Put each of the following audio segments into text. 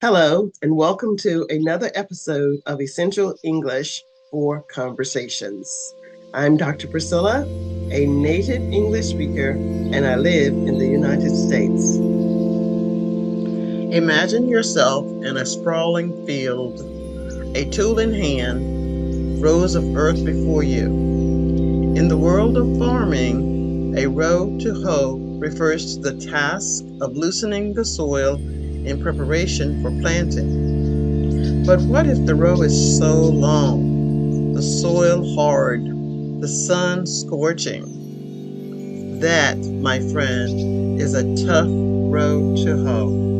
Hello, and welcome to another episode of Essential English for Conversations. I'm Dr. Priscilla, a native English speaker, and I live in the United States. Imagine yourself in a sprawling field, a tool in hand, rows of earth before you. In the world of farming, a row to hoe refers to the task of loosening the soil in preparation for planting. But what if the row is so long, the soil hard, the sun scorching? That, my friend, is a tough row to hoe.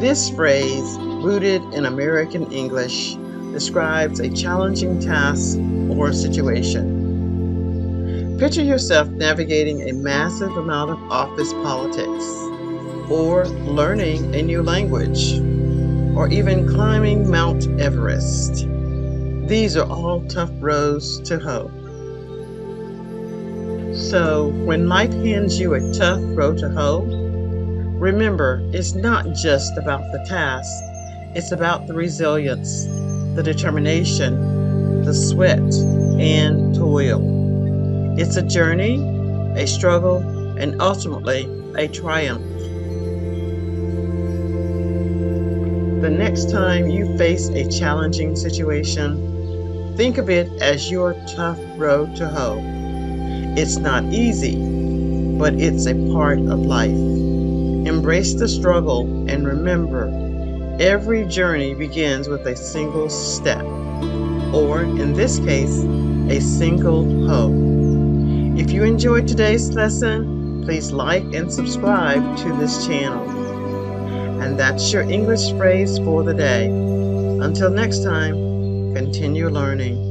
This phrase, rooted in American English, describes a challenging task or situation. Picture yourself navigating a massive amount of office politics, or learning a new language, or even climbing Mount Everest. These are all tough rows to hoe. So, when life hands you a tough row to hoe, remember, it's not just about the task, it's about the resilience, the determination, the sweat, and toil. It's a journey, a struggle, and ultimately a triumph. The next time you face a challenging situation, think of it as your tough row to hoe. It's not easy, but it's a part of life. Embrace the struggle and remember, every journey begins with a single step, or in this case, a single hoe. If you enjoyed today's lesson, please like and subscribe to this channel. And that's your English phrase for the day. Until next time, continue learning.